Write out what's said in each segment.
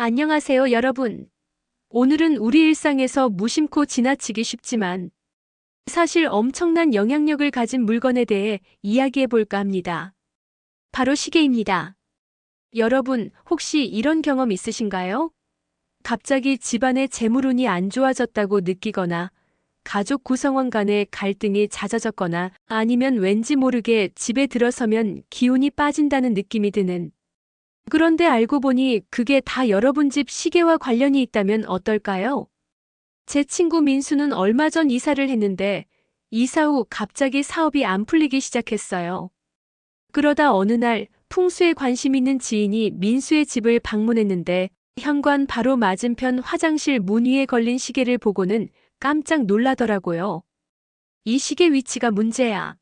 안녕하세요, 여러분. 오늘은 우리 일상에서 무심코 지나치기 쉽지만 사실 엄청난 영향력을 가진 물건에 대해 이야기해 볼까 합니다. 바로 시계입니다. 여러분, 혹시 이런 경험 있으신가요? 갑자기 집안의 재물운이 안 좋아졌다고 느끼거나 가족 구성원 간의 갈등이 잦아졌거나 아니면 왠지 모르게 집에 들어서면 기운이 빠진다는 느낌이 드는 그런데 알고 보니 그게 다 여러분 집 시계와 관련이 있다면 어떨까요? 제 친구 민수는 얼마 전 이사를 했는데 이사 후 갑자기 사업이 안 풀리기 시작했어요. 그러다 어느 날 풍수에 관심 있는 지인이 민수의 집을 방문했는데 현관 바로 맞은편 화장실 문 위에 걸린 시계를 보고는 깜짝 놀라더라고요. 이 시계 위치가 문제야.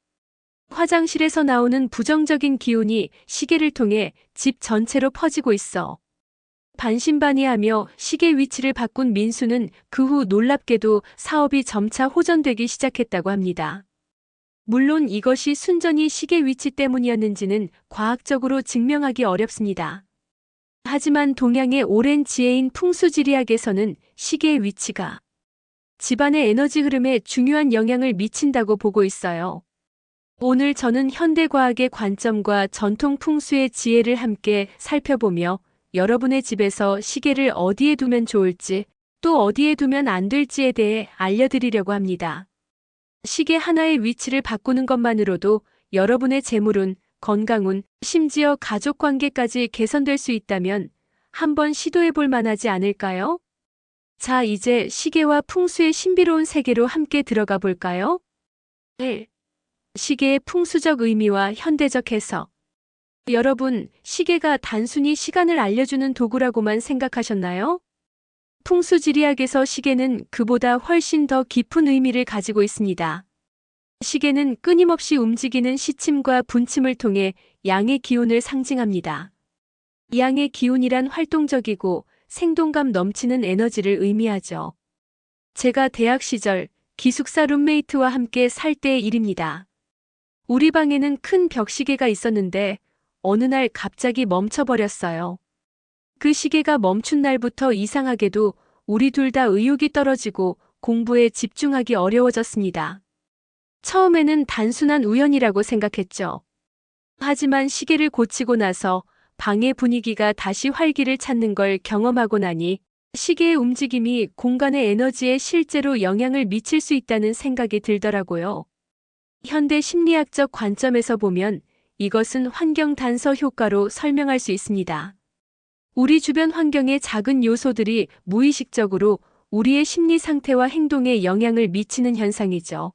화장실에서 나오는 부정적인 기운이 시계를 통해 집 전체로 퍼지고 있어. 반신반의하며 시계 위치를 바꾼 민수는 그 후 놀랍게도 사업이 점차 호전되기 시작했다고 합니다. 물론 이것이 순전히 시계 위치 때문이었는지는 과학적으로 증명하기 어렵습니다. 하지만 동양의 오랜 지혜인 풍수지리학에서는 시계의 위치가 집안의 에너지 흐름에 중요한 영향을 미친다고 보고 있어요. 오늘 저는 현대과학의 관점과 전통 풍수의 지혜를 함께 살펴보며 여러분의 집에서 시계를 어디에 두면 좋을지 또 어디에 두면 안 될지에 대해 알려드리려고 합니다. 시계 하나의 위치를 바꾸는 것만으로도 여러분의 재물운, 건강운, 심지어 가족 관계까지 개선될 수 있다면 한번 시도해 볼 만하지 않을까요? 자, 이제 시계와 풍수의 신비로운 세계로 함께 들어가 볼까요? 1. 시계의 풍수적 의미와 현대적 해석. 여러분, 시계가 단순히 시간을 알려주는 도구라고만 생각하셨나요? 풍수지리학에서 시계는 그보다 훨씬 더 깊은 의미를 가지고 있습니다. 시계는 끊임없이 움직이는 시침과 분침을 통해 양의 기운을 상징합니다. 양의 기운이란 활동적이고 생동감 넘치는 에너지를 의미하죠. 제가 대학 시절 기숙사 룸메이트와 함께 살 때의 일입니다. 우리 방에는 큰 벽시계가 있었는데 어느 날 갑자기 멈춰버렸어요. 그 시계가 멈춘 날부터 이상하게도 우리 둘 다 의욕이 떨어지고 공부에 집중하기 어려워졌습니다. 처음에는 단순한 우연이라고 생각했죠. 하지만 시계를 고치고 나서 방의 분위기가 다시 활기를 찾는 걸 경험하고 나니 시계의 움직임이 공간의 에너지에 실제로 영향을 미칠 수 있다는 생각이 들더라고요. 현대 심리학적 관점에서 보면 이것은 환경 단서 효과로 설명할 수 있습니다. 우리 주변 환경의 작은 요소들이 무의식적으로 우리의 심리 상태와 행동에 영향을 미치는 현상이죠.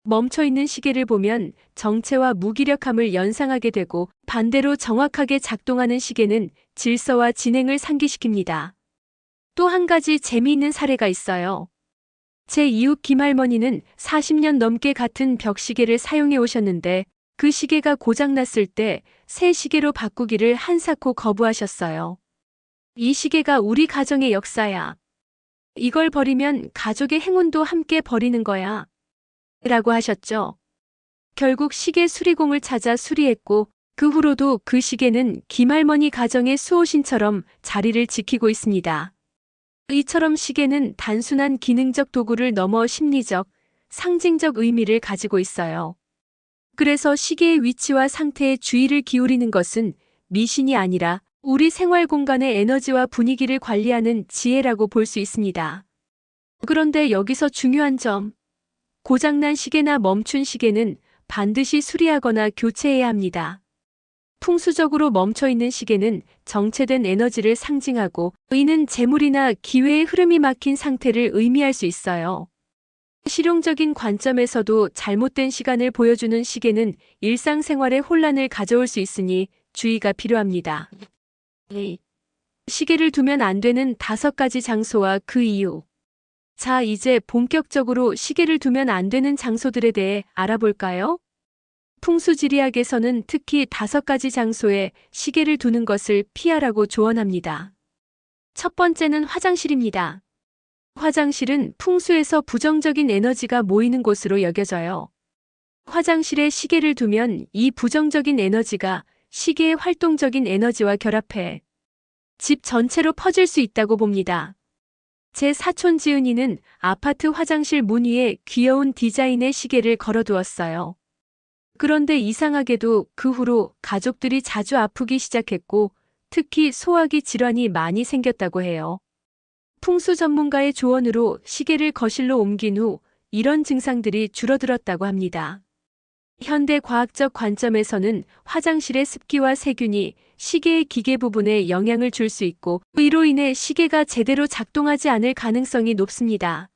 멈춰있는 시계를 보면 정체와 무기력함을 연상하게 되고 반대로 정확하게 작동하는 시계는 질서와 진행을 상기시킵니다. 또 한 가지 재미있는 사례가 있어요. 제 이웃 김할머니는 40년 넘게 같은 벽시계를 사용해 오셨는데 그 시계가 고장났을 때 새 시계로 바꾸기를 한사코 거부하셨어요. 이 시계가 우리 가정의 역사야. 이걸 버리면 가족의 행운도 함께 버리는 거야. 라고 하셨죠. 결국 시계 수리공을 찾아 수리했고 그 후로도 그 시계는 김할머니 가정의 수호신처럼 자리를 지키고 있습니다. 이처럼 시계는 단순한 기능적 도구를 넘어 심리적, 상징적 의미를 가지고 있어요. 그래서 시계의 위치와 상태에 주의를 기울이는 것은 미신이 아니라 우리 생활 공간의 에너지와 분위기를 관리하는 지혜라고 볼 수 있습니다. 그런데 여기서 중요한 점, 고장난 시계나 멈춘 시계는 반드시 수리하거나 교체해야 합니다. 풍수적으로 멈춰있는 시계는 정체된 에너지를 상징하고 이는 재물이나 기회의 흐름이 막힌 상태를 의미할 수 있어요. 실용적인 관점에서도 잘못된 시간을 보여주는 시계는 일상생활에 혼란을 가져올 수 있으니 주의가 필요합니다. 시계를 두면 안 되는 5가지 장소와 그 이유. 자, 이제 본격적으로 시계를 두면 안 되는 장소들에 대해 알아볼까요? 풍수지리학에서는 특히 5가지 장소에 시계를 두는 것을 피하라고 조언합니다. 첫 번째는 화장실입니다. 화장실은 풍수에서 부정적인 에너지가 모이는 곳으로 여겨져요. 화장실에 시계를 두면 이 부정적인 에너지가 시계의 활동적인 에너지와 결합해 집 전체로 퍼질 수 있다고 봅니다. 제 사촌 지은이는 아파트 화장실 문 위에 귀여운 디자인의 시계를 걸어두었어요. 그런데 이상하게도 그 후로 가족들이 자주 아프기 시작했고 특히 소화기 질환이 많이 생겼다고 해요. 풍수 전문가의 조언으로 시계를 거실로 옮긴 후 이런 증상들이 줄어들었다고 합니다. 현대 과학적 관점에서는 화장실의 습기와 세균이 시계의 기계 부분에 영향을 줄 수 있고 이로 인해 시계가 제대로 작동하지 않을 가능성이 높습니다.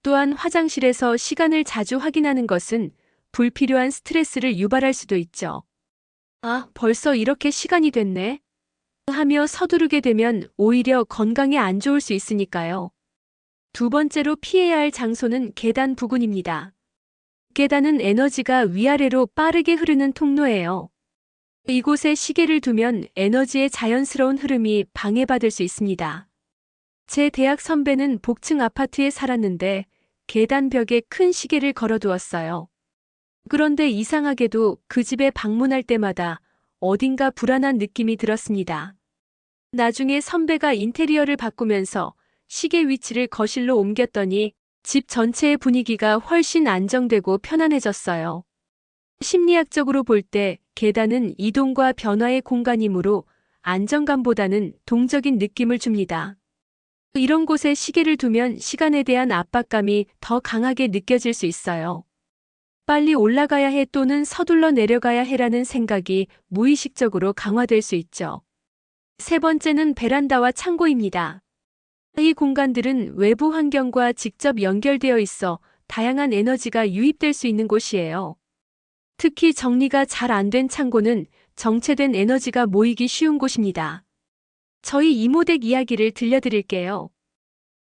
또한 화장실에서 시간을 자주 확인하는 것은 불필요한 스트레스를 유발할 수도 있죠. 아, 벌써 이렇게 시간이 됐네. 하며 서두르게 되면 오히려 건강에 안 좋을 수 있으니까요. 두 번째로 피해야 할 장소는 계단 부근입니다. 계단은 에너지가 위아래로 빠르게 흐르는 통로예요. 이곳에 시계를 두면 에너지의 자연스러운 흐름이 방해받을 수 있습니다. 제 대학 선배는 복층 아파트에 살았는데 계단 벽에 큰 시계를 걸어두었어요. 그런데 이상하게도 그 집에 방문할 때마다 어딘가 불안한 느낌이 들었습니다. 나중에 선배가 인테리어를 바꾸면서 시계 위치를 거실로 옮겼더니 집 전체의 분위기가 훨씬 안정되고 편안해졌어요. 심리학적으로 볼 때 계단은 이동과 변화의 공간이므로 안정감보다는 동적인 느낌을 줍니다. 이런 곳에 시계를 두면 시간에 대한 압박감이 더 강하게 느껴질 수 있어요. 빨리 올라가야 해 또는 서둘러 내려가야 해라는 생각이 무의식적으로 강화될 수 있죠. 세 번째는 베란다와 창고입니다. 이 공간들은 외부 환경과 직접 연결되어 있어 다양한 에너지가 유입될 수 있는 곳이에요. 특히 정리가 잘 안 된 창고는 정체된 에너지가 모이기 쉬운 곳입니다. 저희 이모 댁 이야기를 들려드릴게요.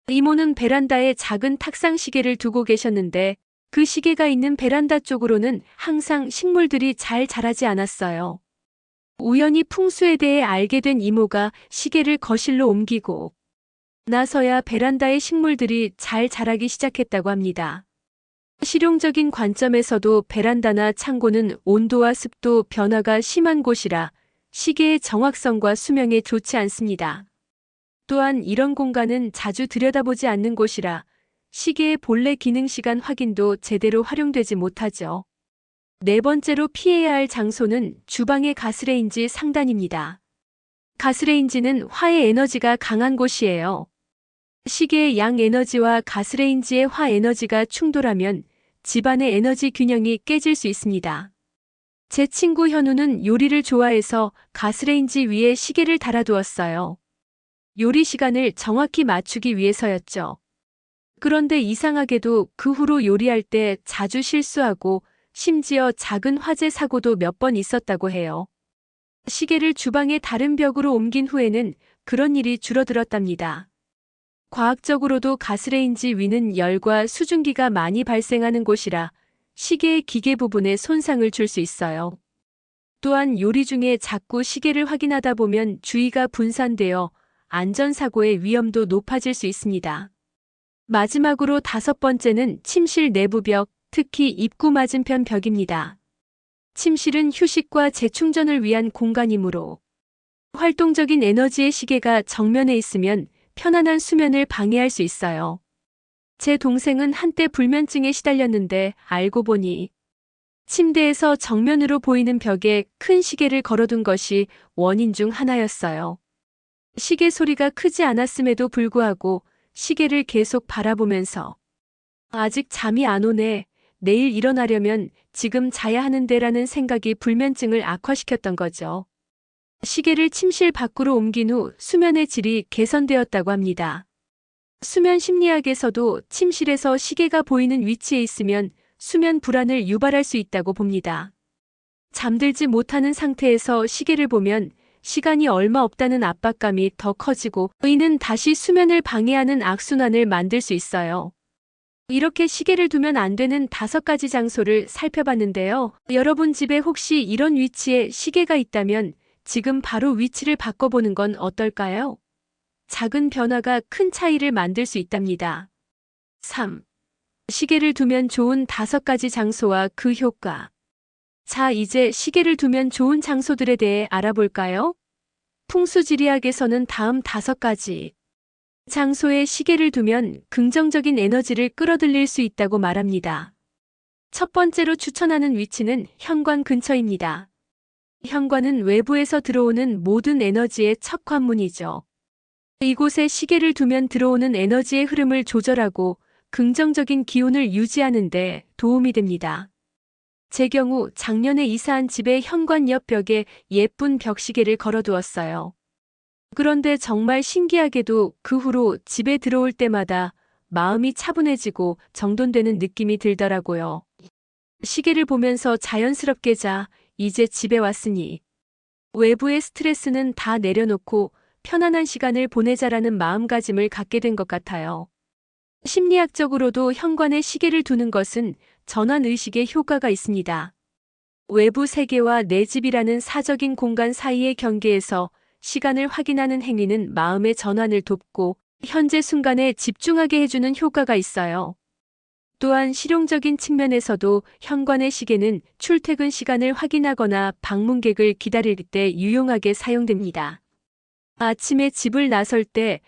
이모는 베란다에 작은 탁상 시계를 두고 계셨는데 그 시계가 있는 베란다 쪽으로는 항상 식물들이 잘 자라지 않았어요. 우연히 풍수에 대해 알게 된 이모가 시계를 거실로 옮기고 나서야 베란다의 식물들이 잘 자라기 시작했다고 합니다. 실용적인 관점에서도 베란다나 창고는 온도와 습도 변화가 심한 곳이라 시계의 정확성과 수명에 좋지 않습니다. 또한 이런 공간은 자주 들여다보지 않는 곳이라 시계의 본래 기능 시간 확인도 제대로 활용되지 못하죠. 네 번째로 피해야 할 장소는 주방의 가스레인지 상단입니다. 가스레인지는 화의 에너지가 강한 곳이에요. 시계의 양 에너지와 가스레인지의 화 에너지가 충돌하면 집안의 에너지 균형이 깨질 수 있습니다. 제 친구 현우는 요리를 좋아해서 가스레인지 위에 시계를 달아두었어요. 요리 시간을 정확히 맞추기 위해서였죠. 그런데 이상하게도 그 후로 요리할 때 자주 실수하고 심지어 작은 화재 사고도 몇 번 있었다고 해요. 시계를 주방의 다른 벽으로 옮긴 후에는 그런 일이 줄어들었답니다. 과학적으로도 가스레인지 위는 열과 수증기가 많이 발생하는 곳이라 시계의 기계 부분에 손상을 줄 수 있어요. 또한 요리 중에 자꾸 시계를 확인하다 보면 주의가 분산되어 안전사고의 위험도 높아질 수 있습니다. 마지막으로 다섯 번째는 침실 내부벽, 특히 입구 맞은편 벽입니다. 침실은 휴식과 재충전을 위한 공간이므로 활동적인 에너지의 시계가 정면에 있으면 편안한 수면을 방해할 수 있어요. 제 동생은 한때 불면증에 시달렸는데 알고 보니 침대에서 정면으로 보이는 벽에 큰 시계를 걸어둔 것이 원인 중 하나였어요. 시계 소리가 크지 않았음에도 불구하고 시계를 계속 바라보면서 아직 잠이 안 오네. 내일 일어나려면 지금 자야 하는데라는 생각이 불면증을 악화시켰던 거죠. 시계를 침실 밖으로 옮긴 후 수면의 질이 개선되었다고 합니다. 수면 심리학에서도 침실에서 시계가 보이는 위치에 있으면 수면 불안을 유발할 수 있다고 봅니다. 잠들지 못하는 상태에서 시계를 보면 시간이 얼마 없다는 압박감이 더 커지고 이는 다시 수면을 방해하는 악순환을 만들 수 있어요. 이렇게 시계를 두면 안 되는 5가지 장소를 살펴봤는데요. 여러분 집에 혹시 이런 위치에 시계가 있다면 지금 바로 위치를 바꿔보는 건 어떨까요? 작은 변화가 큰 차이를 만들 수 있답니다. 3. 시계를 두면 좋은 5가지 장소와 그 효과. 자, 이제 시계를 두면 좋은 장소들에 대해 알아볼까요? 풍수지리학에서는 다음 5가지 장소에 시계를 두면 긍정적인 에너지를 끌어들일 수 있다고 말합니다. 첫 번째로 추천하는 위치는 현관 근처입니다. 현관은 외부에서 들어오는 모든 에너지의 첫 관문이죠. 이곳에 시계를 두면 들어오는 에너지의 흐름을 조절하고 긍정적인 기운을 유지하는 데 도움이 됩니다. 제 경우 작년에 이사한 집의 현관 옆 벽에 예쁜 벽시계를 걸어두었어요. 그런데 정말 신기하게도 그 후로 집에 들어올 때마다 마음이 차분해지고 정돈되는 느낌이 들더라고요. 시계를 보면서 자연스럽게 이제 집에 왔으니 외부의 스트레스는 다 내려놓고 편안한 시간을 보내자라는 마음가짐을 갖게 된 것 같아요. 심리학적으로도 현관에 시계를 두는 것은 전환의식에 효과가 있습니다. 외부 세계와 내 집이라는 사적인 공간 사이의 경계에서 시간을 확인하는 행위는 마음의 전환을 돕고 현재 순간에 집중하게 해주는 효과가 있어요. 또한 실용적인 측면에서도 현관의 시계는 출퇴근 시간을 확인하거나 방문객을 기다릴 때 유용하게 사용됩니다. 아침에 집을 나설 때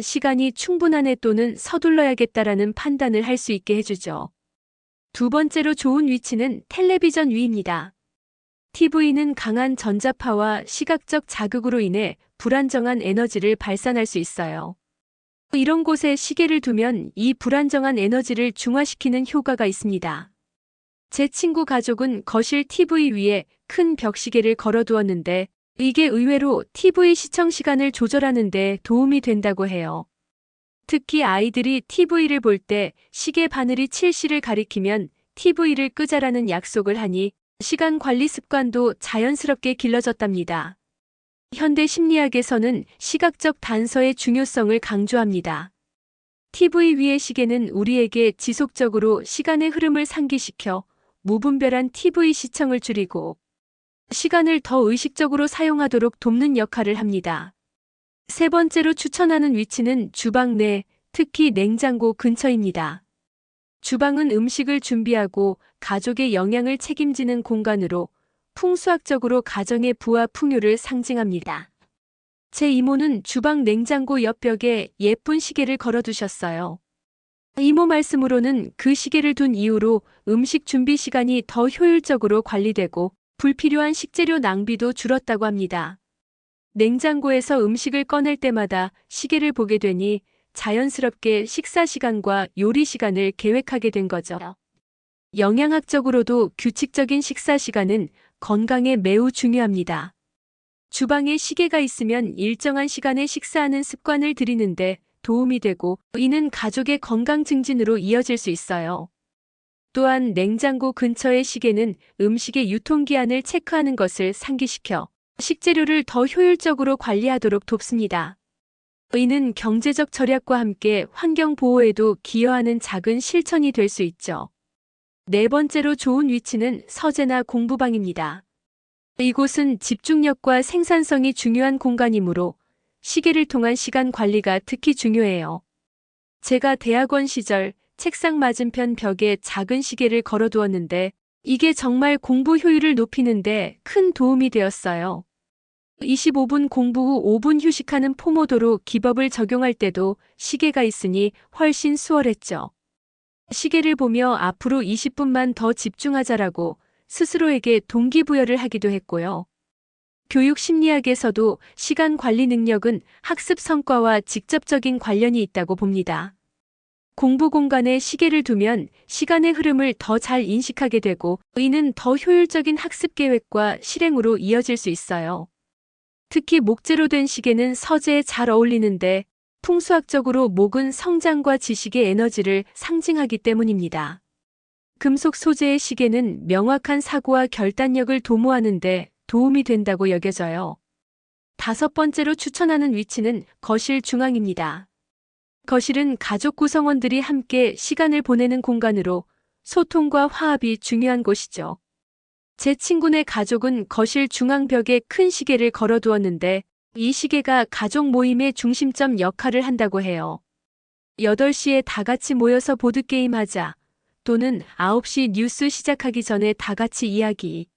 시간이 충분하네 또는 서둘러야겠다라는 판단을 할 수 있게 해주죠. 두 번째로 좋은 위치는 텔레비전 위입니다. TV는 강한 전자파와 시각적 자극으로 인해 불안정한 에너지를 발산할 수 있어요. 이런 곳에 시계를 두면 이 불안정한 에너지를 중화시키는 효과가 있습니다. 제 친구 가족은 거실 TV 위에 큰 벽시계를 걸어두었는데 이게 의외로 TV 시청 시간을 조절하는 데 도움이 된다고 해요. 특히 아이들이 TV를 볼 때 시계 바늘이 7시를 가리키면 TV를 끄자라는 약속을 하니 시간 관리 습관도 자연스럽게 길러졌답니다. 현대 심리학에서는 시각적 단서의 중요성을 강조합니다. TV 위의 시계는 우리에게 지속적으로 시간의 흐름을 상기시켜 무분별한 TV 시청을 줄이고 시간을 더 의식적으로 사용하도록 돕는 역할을 합니다. 세 번째로 추천하는 위치는 주방 내, 특히 냉장고 근처입니다. 주방은 음식을 준비하고 가족의 영양을 책임지는 공간으로 풍수학적으로 가정의 부와 풍요를 상징합니다. 제 이모는 주방 냉장고 옆 벽에 예쁜 시계를 걸어두셨어요. 이모 말씀으로는 그 시계를 둔 이후로 음식 준비 시간이 더 효율적으로 관리되고 불필요한 식재료 낭비도 줄었다고 합니다. 냉장고에서 음식을 꺼낼 때마다 시계를 보게 되니 자연스럽게 식사 시간과 요리 시간을 계획하게 된 거죠. 영양학적으로도 규칙적인 식사 시간은 건강에 매우 중요합니다. 주방에 시계가 있으면 일정한 시간에 식사하는 습관을 들이는데 도움이 되고 이는 가족의 건강 증진으로 이어질 수 있어요. 또한 냉장고 근처의 시계는 음식의 유통기한을 체크하는 것을 상기시켜 식재료를 더 효율적으로 관리하도록 돕습니다. 이는 경제적 절약과 함께 환경 보호에도 기여하는 작은 실천이 될 수 있죠. 네 번째로 좋은 위치는 서재나 공부방입니다. 이곳은 집중력과 생산성이 중요한 공간이므로 시계를 통한 시간 관리가 특히 중요해요. 제가 대학원 시절 책상 맞은편 벽에 작은 시계를 걸어두었는데 이게 정말 공부 효율을 높이는데 큰 도움이 되었어요. 25분 공부 후 5분 휴식하는 포모도로 기법을 적용할 때도 시계가 있으니 훨씬 수월했죠. 시계를 보며 앞으로 20분만 더 집중하자라고 스스로에게 동기부여를 하기도 했고요. 교육 심리학에서도 시간 관리 능력은 학습 성과와 직접적인 관련이 있다고 봅니다. 공부 공간에 시계를 두면 시간의 흐름을 더 잘 인식하게 되고 이는 더 효율적인 학습 계획과 실행으로 이어질 수 있어요. 특히 목재로 된 시계는 서재에 잘 어울리는데 풍수학적으로 목은 성장과 지식의 에너지를 상징하기 때문입니다. 금속 소재의 시계는 명확한 사고와 결단력을 도모하는 데 도움이 된다고 여겨져요. 다섯 번째로 추천하는 위치는 거실 중앙입니다. 거실은 가족 구성원들이 함께 시간을 보내는 공간으로 소통과 화합이 중요한 곳이죠. 제 친구네 가족은 거실 중앙벽에 큰 시계를 걸어두었는데 이 시계가 가족 모임의 중심점 역할을 한다고 해요. 8시에 다 같이 모여서 보드게임 하자 또는 9시 뉴스 시작하기 전에 다 같이 이야기.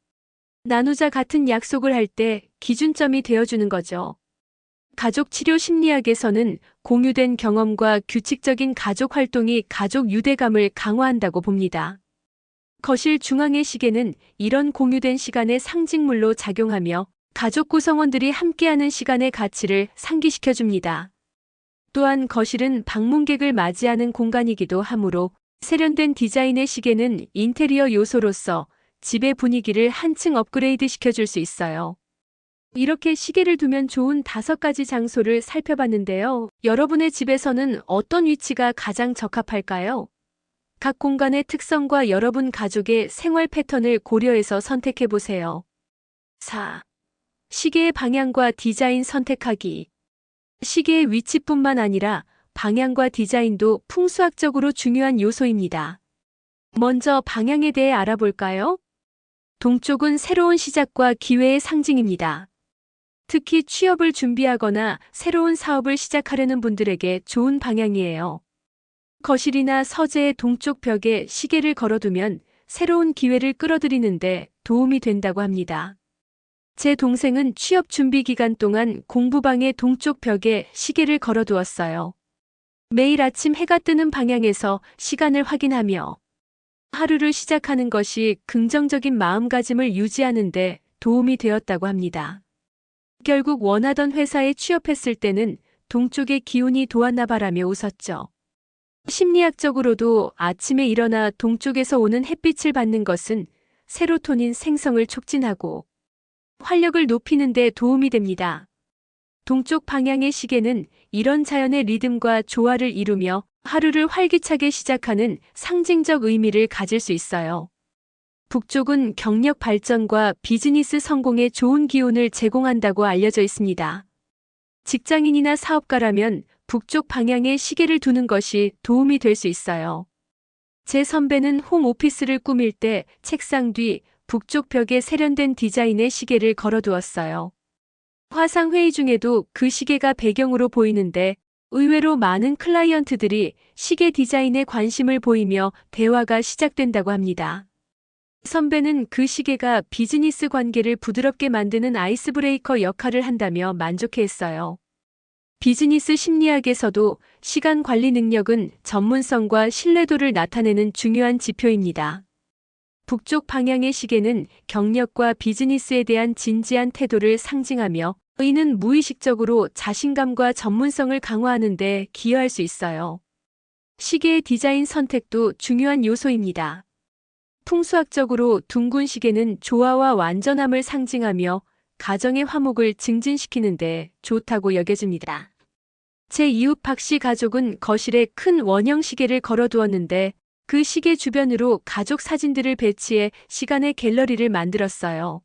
나누자 같은 약속을 할 때 기준점이 되어주는 거죠. 가족 치료 심리학에서는 공유된 경험과 규칙적인 가족 활동이 가족 유대감을 강화한다고 봅니다. 거실 중앙의 시계는 이런 공유된 시간의 상징물로 작용하며 가족 구성원들이 함께하는 시간의 가치를 상기시켜줍니다. 또한 거실은 방문객을 맞이하는 공간이기도 하므로 세련된 디자인의 시계는 인테리어 요소로서 집의 분위기를 한층 업그레이드 시켜줄 수 있어요. 이렇게 시계를 두면 좋은 5가지 장소를 살펴봤는데요. 여러분의 집에서는 어떤 위치가 가장 적합할까요? 각 공간의 특성과 여러분 가족의 생활 패턴을 고려해서 선택해보세요. 4. 시계의 방향과 디자인 선택하기. 시계의 위치뿐만 아니라 방향과 디자인도 풍수학적으로 중요한 요소입니다. 먼저 방향에 대해 알아볼까요? 동쪽은 새로운 시작과 기회의 상징입니다. 특히 취업을 준비하거나 새로운 사업을 시작하려는 분들에게 좋은 방향이에요. 거실이나 서재의 동쪽 벽에 시계를 걸어두면 새로운 기회를 끌어들이는데 도움이 된다고 합니다. 제 동생은 취업 준비 기간 동안 공부방의 동쪽 벽에 시계를 걸어두었어요. 매일 아침 해가 뜨는 방향에서 시간을 확인하며 하루를 시작하는 것이 긍정적인 마음가짐을 유지하는 데 도움이 되었다고 합니다. 결국 원하던 회사에 취업했을 때는 동쪽의 기운이 도왔나 바라며 웃었죠. 심리학적으로도 아침에 일어나 동쪽에서 오는 햇빛을 받는 것은 세로토닌 생성을 촉진하고 활력을 높이는 데 도움이 됩니다. 동쪽 방향의 시계는 이런 자연의 리듬과 조화를 이루며 하루를 활기차게 시작하는 상징적 의미를 가질 수 있어요. 북쪽은 경력 발전과 비즈니스 성공에 좋은 기운을 제공한다고 알려져 있습니다. 직장인이나 사업가라면 북쪽 방향에 시계를 두는 것이 도움이 될 수 있어요. 제 선배는 홈오피스를 꾸밀 때 책상 뒤 북쪽 벽에 세련된 디자인의 시계를 걸어두었어요. 화상 회의 중에도 그 시계가 배경으로 보이는데 의외로 많은 클라이언트들이 시계 디자인에 관심을 보이며 대화가 시작된다고 합니다. 선배는 그 시계가 비즈니스 관계를 부드럽게 만드는 아이스 브레이커 역할을 한다며 만족해했어요. 비즈니스 심리학에서도 시간 관리 능력은 전문성과 신뢰도를 나타내는 중요한 지표입니다. 북쪽 방향의 시계는 경력과 비즈니스에 대한 진지한 태도를 상징하며 이는 무의식적으로 자신감과 전문성을 강화하는 데 기여할 수 있어요. 시계의 디자인 선택도 중요한 요소입니다. 풍수학적으로 둥근 시계는 조화와 완전함을 상징하며 가정의 화목을 증진시키는 데 좋다고 여겨집니다. 제 이웃 박씨 가족은 거실에 큰 원형 시계를 걸어두었는데 그 시계 주변으로 가족 사진들을 배치해 시간의 갤러리를 만들었어요.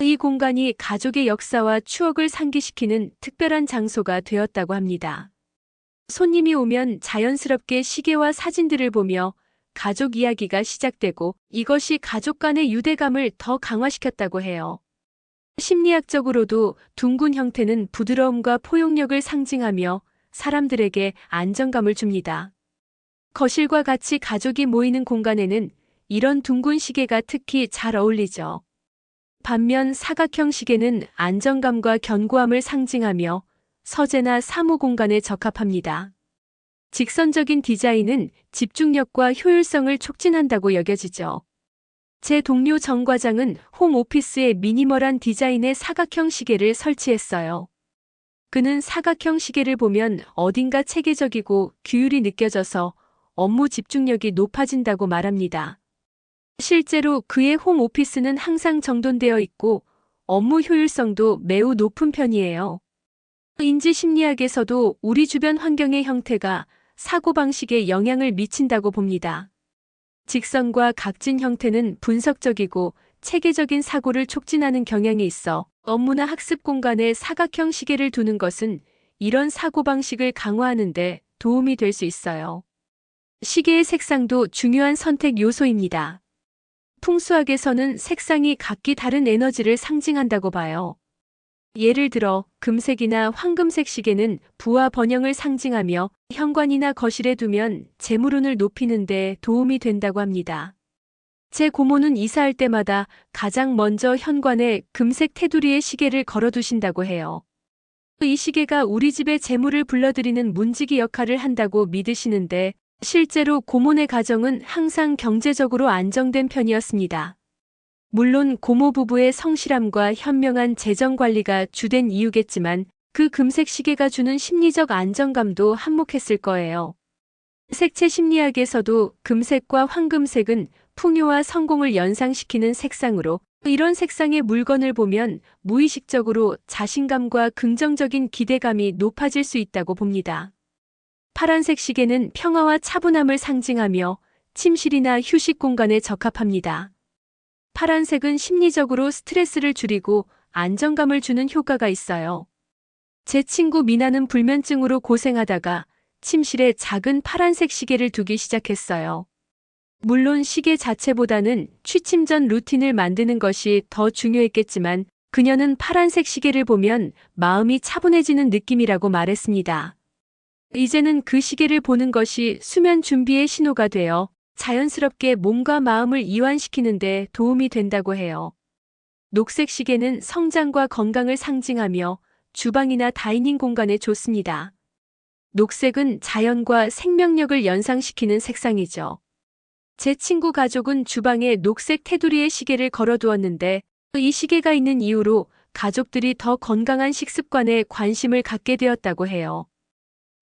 이 공간이 가족의 역사와 추억을 상기시키는 특별한 장소가 되었다고 합니다. 손님이 오면 자연스럽게 시계와 사진들을 보며 가족 이야기가 시작되고 이것이 가족 간의 유대감을 더 강화시켰다고 해요. 심리학적으로도 둥근 형태는 부드러움과 포용력을 상징하며 사람들에게 안정감을 줍니다. 거실과 같이 가족이 모이는 공간에는 이런 둥근 시계가 특히 잘 어울리죠. 반면 사각형 시계는 안정감과 견고함을 상징하며 서재나 사무 공간에 적합합니다. 직선적인 디자인은 집중력과 효율성을 촉진한다고 여겨지죠. 제 동료 정 과장은 홈오피스에 미니멀한 디자인의 사각형 시계를 설치했어요. 그는 사각형 시계를 보면 어딘가 체계적이고 규율이 느껴져서 업무 집중력이 높아진다고 말합니다. 실제로 그의 홈오피스는 항상 정돈되어 있고 업무 효율성도 매우 높은 편이에요. 인지 심리학에서도 우리 주변 환경의 형태가 사고방식에 영향을 미친다고 봅니다. 직선과 각진 형태는 분석적이고 체계적인 사고를 촉진하는 경향이 있어 업무나 학습 공간에 사각형 시계를 두는 것은 이런 사고방식을 강화하는 데 도움이 될 수 있어요. 시계의 색상도 중요한 선택 요소입니다. 풍수학에서는 색상이 각기 다른 에너지를 상징한다고 봐요. 예를 들어 금색이나 황금색 시계는 부와 번영을 상징하며 현관이나 거실에 두면 재물운을 높이는 데 도움이 된다고 합니다. 제 고모는 이사할 때마다 가장 먼저 현관에 금색 테두리의 시계를 걸어두신다고 해요. 이 시계가 우리 집의 재물을 불러들이는 문지기 역할을 한다고 믿으시는데 실제로 고모네 가정은 항상 경제적으로 안정된 편이었습니다. 물론 고모 부부의 성실함과 현명한 재정 관리가 주된 이유겠지만 그 금색 시계가 주는 심리적 안정감도 한몫했을 거예요. 색채 심리학에서도 금색과 황금색은 풍요와 성공을 연상시키는 색상으로 이런 색상의 물건을 보면 무의식적으로 자신감과 긍정적인 기대감이 높아질 수 있다고 봅니다. 파란색 시계는 평화와 차분함을 상징하며 침실이나 휴식 공간에 적합합니다. 파란색은 심리적으로 스트레스를 줄이고 안정감을 주는 효과가 있어요. 제 친구 미나는 불면증으로 고생하다가 침실에 작은 파란색 시계를 두기 시작했어요. 물론 시계 자체보다는 취침 전 루틴을 만드는 것이 더 중요했겠지만 그녀는 파란색 시계를 보면 마음이 차분해지는 느낌이라고 말했습니다. 이제는 그 시계를 보는 것이 수면 준비의 신호가 되어 자연스럽게 몸과 마음을 이완시키는 데 도움이 된다고 해요. 녹색 시계는 성장과 건강을 상징하며 주방이나 다이닝 공간에 좋습니다. 녹색은 자연과 생명력을 연상시키는 색상이죠. 제 친구 가족은 주방에 녹색 테두리의 시계를 걸어두었는데 이 시계가 있는 이유로 가족들이 더 건강한 식습관에 관심을 갖게 되었다고 해요.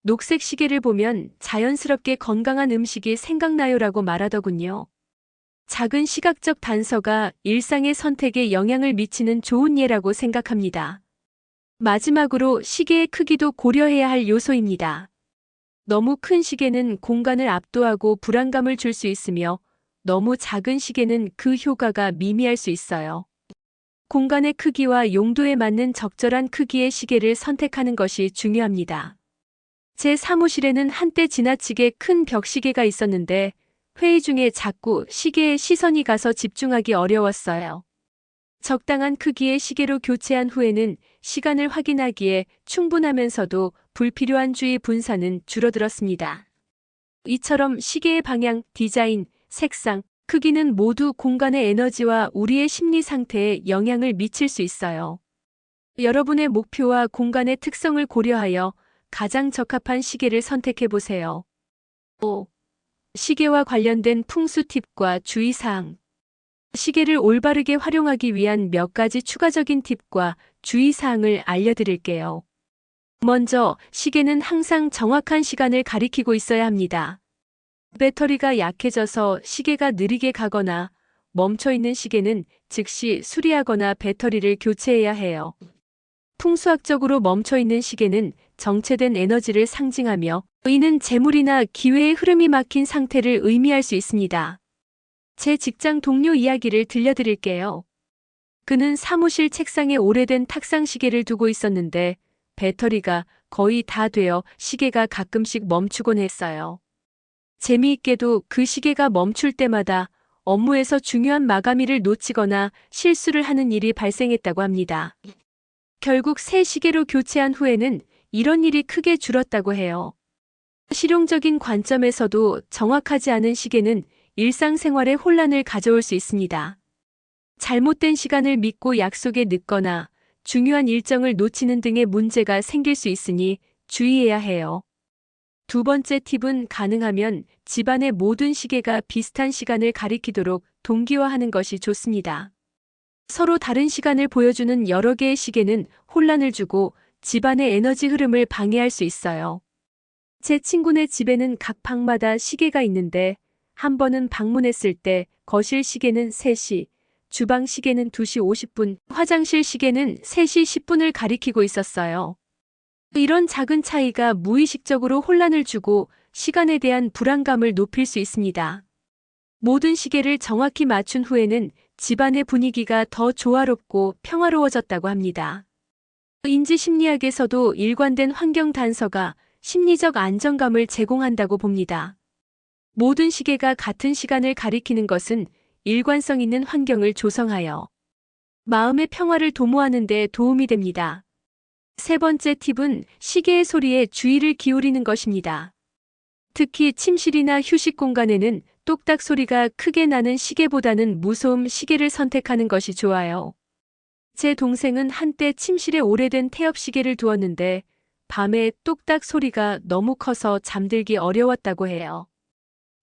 녹색 시계를 보면 자연스럽게 건강한 음식이 생각나요라고 말하더군요. 작은 시각적 단서가 일상의 선택에 영향을 미치는 좋은 예라고 생각합니다. 마지막으로 시계의 크기도 고려해야 할 요소입니다. 너무 큰 시계는 공간을 압도하고 불안감을 줄 수 있으며 너무 작은 시계는 그 효과가 미미할 수 있어요. 공간의 크기와 용도에 맞는 적절한 크기의 시계를 선택하는 것이 중요합니다. 제 사무실에는 한때 지나치게 큰 벽시계가 있었는데 회의 중에 자꾸 시계에 시선이 가서 집중하기 어려웠어요. 적당한 크기의 시계로 교체한 후에는 시간을 확인하기에 충분하면서도 불필요한 주의 분산은 줄어들었습니다. 이처럼 시계의 방향, 디자인, 색상, 크기는 모두 공간의 에너지와 우리의 심리 상태에 영향을 미칠 수 있어요. 여러분의 목표와 공간의 특성을 고려하여 가장 적합한 시계를 선택해 보세요. 5. 시계와 관련된 풍수 팁과 주의사항. 시계를 올바르게 활용하기 위한 몇 가지 추가적인 팁과 주의사항을 알려드릴게요. 먼저, 시계는 항상 정확한 시간을 가리키고 있어야 합니다. 배터리가 약해져서 시계가 느리게 가거나 멈춰있는 시계는 즉시 수리하거나 배터리를 교체해야 해요. 풍수학적으로 멈춰있는 시계는 정체된 에너지를 상징하며 이는 재물이나 기회의 흐름이 막힌 상태를 의미할 수 있습니다. 제 직장 동료 이야기를 들려드릴게요. 그는 사무실 책상에 오래된 탁상 시계를 두고 있었는데 배터리가 거의 다 되어 시계가 가끔씩 멈추곤 했어요. 재미있게도 그 시계가 멈출 때마다 업무에서 중요한 마감일을 놓치거나 실수를 하는 일이 발생했다고 합니다. 결국 새 시계로 교체한 후에는 이런 일이 크게 줄었다고 해요. 실용적인 관점에서도 정확하지 않은 시계는 일상생활에 혼란을 가져올 수 있습니다. 잘못된 시간을 믿고 약속에 늦거나 중요한 일정을 놓치는 등의 문제가 생길 수 있으니 주의해야 해요. 두 번째 팁은 가능하면 집안의 모든 시계가 비슷한 시간을 가리키도록 동기화하는 것이 좋습니다. 서로 다른 시간을 보여주는 여러 개의 시계는 혼란을 주고 집안의 에너지 흐름을 방해할 수 있어요. 제 친구네 집에는 각 방마다 시계가 있는데 한 번은 방문했을 때 거실 시계는 3시, 주방 시계는 2시 50분, 화장실 시계는 3시 10분을 가리키고 있었어요. 이런 작은 차이가 무의식적으로 혼란을 주고 시간에 대한 불안감을 높일 수 있습니다. 모든 시계를 정확히 맞춘 후에는 집안의 분위기가 더 조화롭고 평화로워졌다고 합니다. 인지심리학에서도 일관된 환경 단서가 심리적 안정감을 제공한다고 봅니다. 모든 시계가 같은 시간을 가리키는 것은 일관성 있는 환경을 조성하여 마음의 평화를 도모하는 데 도움이 됩니다. 세 번째 팁은 시계의 소리에 주의를 기울이는 것입니다. 특히 침실이나 휴식 공간에는 똑딱 소리가 크게 나는 시계보다는 무소음 시계를 선택하는 것이 좋아요. 제 동생은 한때 침실에 오래된 태엽시계를 두었는데 밤에 똑딱 소리가 너무 커서 잠들기 어려웠다고 해요.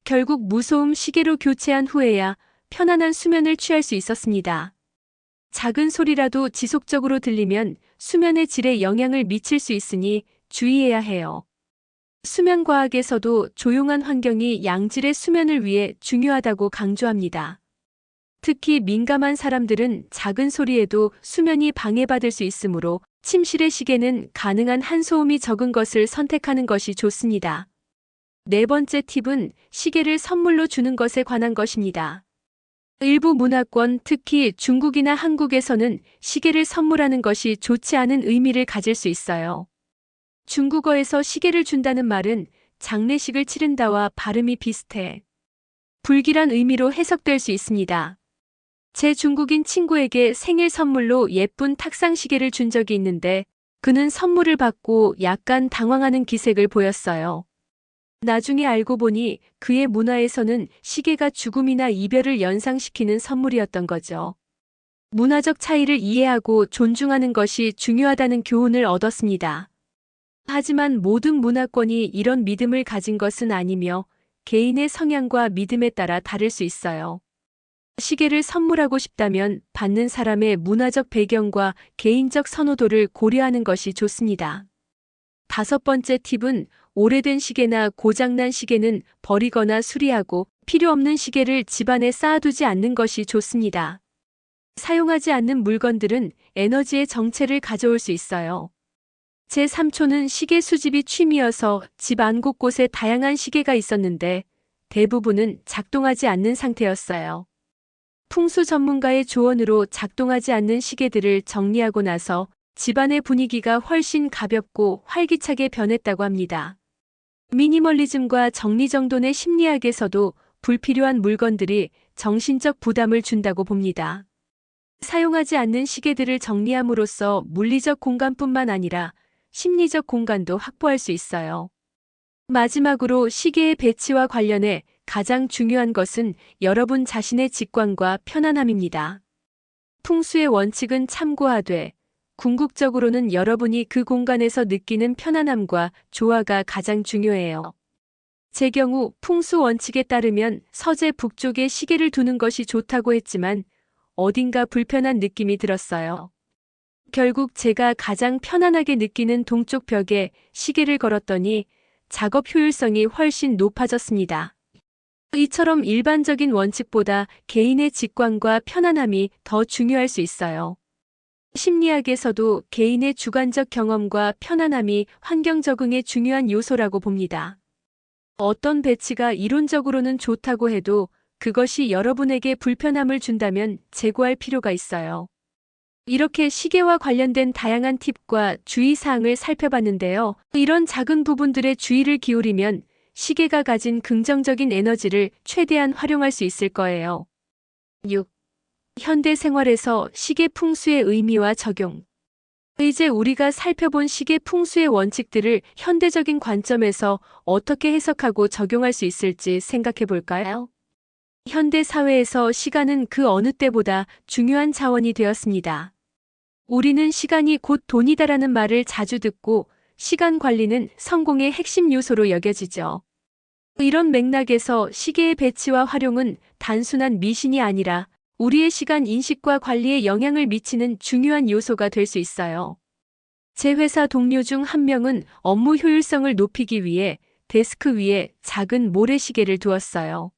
결국 무소음 시계로 교체한 후에야 편안한 수면을 취할 수 있었습니다. 작은 소리라도 지속적으로 들리면 수면의 질에 영향을 미칠 수 있으니 주의해야 해요. 수면과학에서도 조용한 환경이 양질의 수면을 위해 중요하다고 강조합니다. 특히 민감한 사람들은 작은 소리에도 수면이 방해받을 수 있으므로 침실의 시계는 가능한 한 소음이 적은 것을 선택하는 것이 좋습니다. 네 번째 팁은 시계를 선물로 주는 것에 관한 것입니다. 일부 문화권, 특히 중국이나 한국에서는 시계를 선물하는 것이 좋지 않은 의미를 가질 수 있어요. 중국어에서 시계를 준다는 말은 장례식을 치른다와 발음이 비슷해 불길한 의미로 해석될 수 있습니다. 제 중국인 친구에게 생일 선물로 예쁜 탁상 시계를 준 적이 있는데 그는 선물을 받고 약간 당황하는 기색을 보였어요. 나중에 알고 보니 그의 문화에서는 시계가 죽음이나 이별을 연상시키는 선물이었던 거죠. 문화적 차이를 이해하고 존중하는 것이 중요하다는 교훈을 얻었습니다. 하지만 모든 문화권이 이런 믿음을 가진 것은 아니며 개인의 성향과 믿음에 따라 다를 수 있어요. 시계를 선물하고 싶다면 받는 사람의 문화적 배경과 개인적 선호도를 고려하는 것이 좋습니다. 다섯 번째 팁은 오래된 시계나 고장난 시계는 버리거나 수리하고 필요 없는 시계를 집안에 쌓아두지 않는 것이 좋습니다. 사용하지 않는 물건들은 에너지의 정체를 가져올 수 있어요. 제 삼촌은 시계 수집이 취미여서 집 안 곳곳에 다양한 시계가 있었는데 대부분은 작동하지 않는 상태였어요. 풍수 전문가의 조언으로 작동하지 않는 시계들을 정리하고 나서 집안의 분위기가 훨씬 가볍고 활기차게 변했다고 합니다. 미니멀리즘과 정리정돈의 심리학에서도 불필요한 물건들이 정신적 부담을 준다고 봅니다. 사용하지 않는 시계들을 정리함으로써 물리적 공간뿐만 아니라 심리적 공간도 확보할 수 있어요. 마지막으로 시계의 배치와 관련해 가장 중요한 것은 여러분 자신의 직관과 편안함입니다. 풍수의 원칙은 참고하되 궁극적으로는 여러분이 그 공간에서 느끼는 편안함과 조화가 가장 중요해요. 제 경우 풍수 원칙에 따르면 서재 북쪽에 시계를 두는 것이 좋다고 했지만 어딘가 불편한 느낌이 들었어요. 결국 제가 가장 편안하게 느끼는 동쪽 벽에 시계를 걸었더니 작업 효율성이 훨씬 높아졌습니다. 이처럼 일반적인 원칙보다 개인의 직관과 편안함이 더 중요할 수 있어요. 심리학에서도 개인의 주관적 경험과 편안함이 환경 적응의 중요한 요소라고 봅니다. 어떤 배치가 이론적으로는 좋다고 해도 그것이 여러분에게 불편함을 준다면 재고할 필요가 있어요. 이렇게 시계와 관련된 다양한 팁과 주의사항을 살펴봤는데요. 이런 작은 부분들에 주의를 기울이면 시계가 가진 긍정적인 에너지를 최대한 활용할 수 있을 거예요. 6. 현대 생활에서 시계 풍수의 의미와 적용. 이제 우리가 살펴본 시계 풍수의 원칙들을 현대적인 관점에서 어떻게 해석하고 적용할 수 있을지 생각해 볼까요? 현대 사회에서 시간은 그 어느 때보다 중요한 자원이 되었습니다. 우리는 시간이 곧 돈이다라는 말을 자주 듣고 시간 관리는 성공의 핵심 요소로 여겨지죠. 이런 맥락에서 시계의 배치와 활용은 단순한 미신이 아니라 우리의 시간 인식과 관리에 영향을 미치는 중요한 요소가 될 수 있어요. 제 회사 동료 중 한 명은 업무 효율성을 높이기 위해 데스크 위에 작은 모래시계를 두었어요.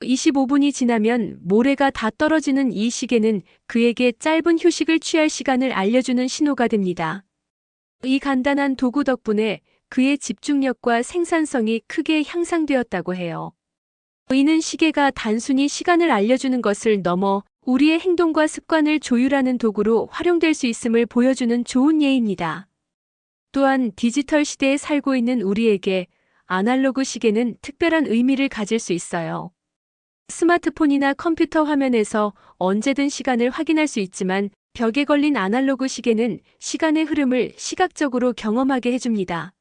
25분이 지나면 모래가 다 떨어지는 이 시계는 그에게 짧은 휴식을 취할 시간을 알려주는 신호가 됩니다. 이 간단한 도구 덕분에 그의 집중력과 생산성이 크게 향상되었다고 해요. 이는 시계가 단순히 시간을 알려주는 것을 넘어 우리의 행동과 습관을 조율하는 도구로 활용될 수 있음을 보여주는 좋은 예입니다. 또한 디지털 시대에 살고 있는 우리에게 아날로그 시계는 특별한 의미를 가질 수 있어요. 스마트폰이나 컴퓨터 화면에서 언제든 시간을 확인할 수 있지만 벽에 걸린 아날로그 시계는 시간의 흐름을 시각적으로 경험하게 해줍니다.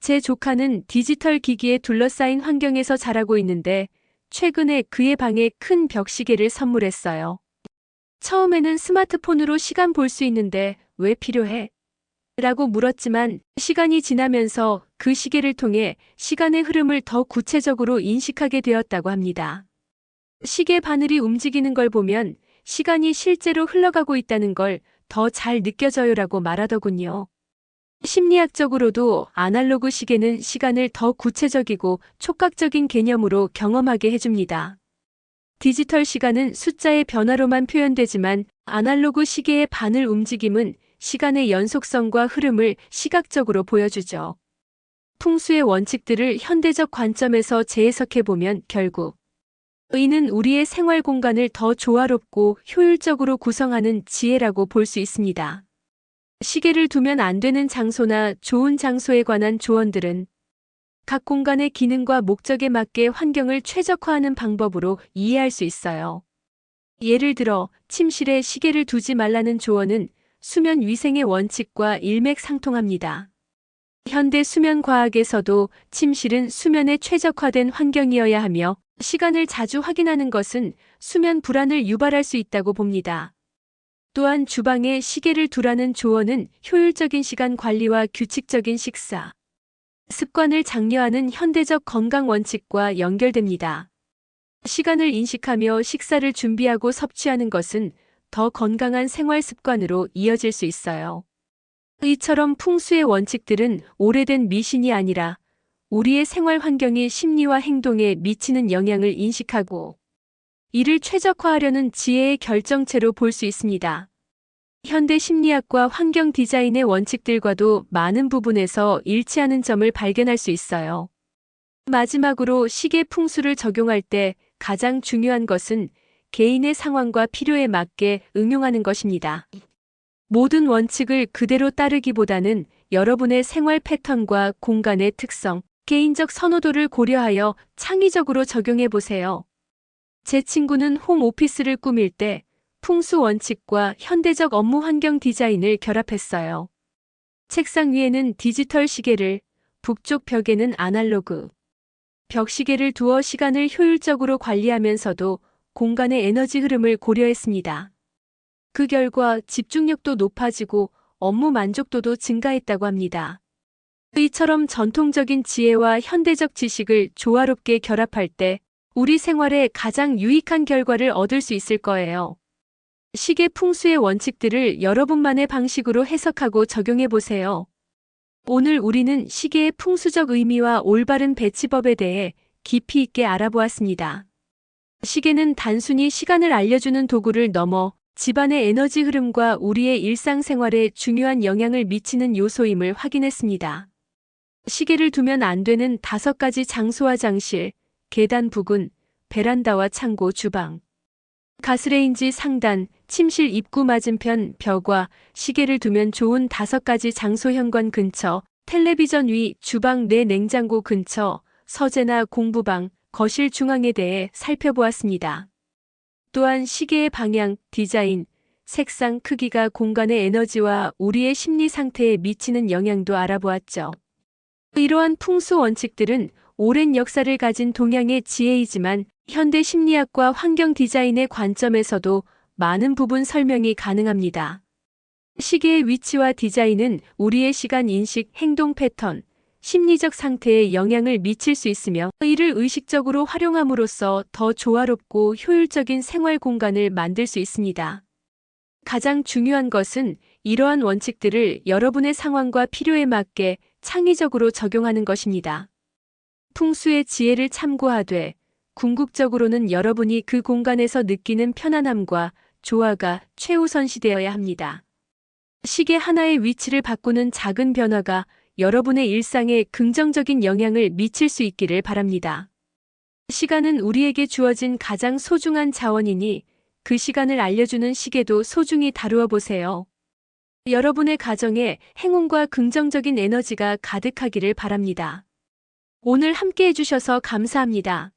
제 조카는 디지털 기기에 둘러싸인 환경에서 자라고 있는데 최근에 그의 방에 큰 벽시계를 선물했어요. 처음에는 스마트폰으로 시간 볼 수 있는데 왜 필요해? 라고 물었지만 시간이 지나면서 그 시계를 통해 시간의 흐름을 더 구체적으로 인식하게 되었다고 합니다. 시계 바늘이 움직이는 걸 보면 시간이 실제로 흘러가고 있다는 걸 더 잘 느껴져요라고 말하더군요. 심리학적으로도 아날로그 시계는 시간을 더 구체적이고 촉각적인 개념으로 경험하게 해줍니다. 디지털 시간은 숫자의 변화로만 표현되지만 아날로그 시계의 바늘 움직임은 시간의 연속성과 흐름을 시각적으로 보여주죠. 풍수의 원칙들을 현대적 관점에서 재해석해보면 결국 의는 우리의 생활 공간을 더 조화롭고 효율적으로 구성하는 지혜라고 볼 수 있습니다. 시계를 두면 안 되는 장소나 좋은 장소에 관한 조언들은 각 공간의 기능과 목적에 맞게 환경을 최적화하는 방법으로 이해할 수 있어요. 예를 들어 침실에 시계를 두지 말라는 조언은 수면 위생의 원칙과 일맥상통합니다. 현대 수면 과학에서도 침실은 수면에 최적화된 환경이어야 하며 시간을 자주 확인하는 것은 수면 불안을 유발할 수 있다고 봅니다. 또한 주방에 시계를 두라는 조언은 효율적인 시간 관리와 규칙적인 식사 습관을 장려하는 현대적 건강 원칙과 연결됩니다. 시간을 인식하며 식사를 준비하고 섭취하는 것은 더 건강한 생활 습관으로 이어질 수 있어요. 이처럼 풍수의 원칙들은 오래된 미신이 아니라 우리의 생활 환경이 심리와 행동에 미치는 영향을 인식하고 이를 최적화하려는 지혜의 결정체로 볼 수 있습니다. 현대 심리학과 환경 디자인의 원칙들과도 많은 부분에서 일치하는 점을 발견할 수 있어요. 마지막으로 시계 풍수를 적용할 때 가장 중요한 것은 개인의 상황과 필요에 맞게 응용하는 것입니다. 모든 원칙을 그대로 따르기보다는 여러분의 생활 패턴과 공간의 특성, 개인적 선호도를 고려하여 창의적으로 적용해 보세요. 제 친구는 홈오피스를 꾸밀 때 풍수 원칙과 현대적 업무 환경 디자인을 결합했어요. 책상 위에는 디지털 시계를, 북쪽 벽에는 아날로그 벽시계를 두어 시간을 효율적으로 관리하면서도 공간의 에너지 흐름을 고려했습니다. 그 결과 집중력도 높아지고 업무 만족도도 증가했다고 합니다. 이처럼 전통적인 지혜와 현대적 지식을 조화롭게 결합할 때 우리 생활에 가장 유익한 결과를 얻을 수 있을 거예요. 시계 풍수의 원칙들을 여러분만의 방식으로 해석하고 적용해 보세요. 오늘 우리는 시계의 풍수적 의미와 올바른 배치법에 대해 깊이 있게 알아보았습니다. 시계는 단순히 시간을 알려주는 도구를 넘어 집안의 에너지 흐름과 우리의 일상생활에 중요한 영향을 미치는 요소임을 확인했습니다. 시계를 두면 안 되는 5가지 장소와 장실, 계단 부근, 베란다와 창고, 주방, 가스레인지 상단, 침실 입구 맞은편, 벽화, 시계를 두면 좋은 5가지 장소 현관 근처, 텔레비전 위, 주방 내 냉장고 근처, 서재나 공부방, 거실 중앙에 대해 살펴보았습니다. 또한 시계의 방향, 디자인, 색상, 크기가 공간의 에너지와 우리의 심리 상태에 미치는 영향도 알아보았죠. 이러한 풍수 원칙들은 오랜 역사를 가진 동양의 지혜이지만 현대 심리학과 환경 디자인의 관점에서도 많은 부분 설명이 가능합니다. 시계의 위치와 디자인은 우리의 시간 인식, 행동 패턴, 심리적 상태에 영향을 미칠 수 있으며 이를 의식적으로 활용함으로써 더 조화롭고 효율적인 생활 공간을 만들 수 있습니다. 가장 중요한 것은 이러한 원칙들을 여러분의 상황과 필요에 맞게 창의적으로 적용하는 것입니다. 풍수의 지혜를 참고하되 궁극적으로는 여러분이 그 공간에서 느끼는 편안함과 조화가 최우선시되어야 합니다. 시계 하나의 위치를 바꾸는 작은 변화가 여러분의 일상에 긍정적인 영향을 미칠 수 있기를 바랍니다. 시간은 우리에게 주어진 가장 소중한 자원이니 그 시간을 알려주는 시계도 소중히 다루어 보세요. 여러분의 가정에 행운과 긍정적인 에너지가 가득하기를 바랍니다. 오늘 함께 해주셔서 감사합니다.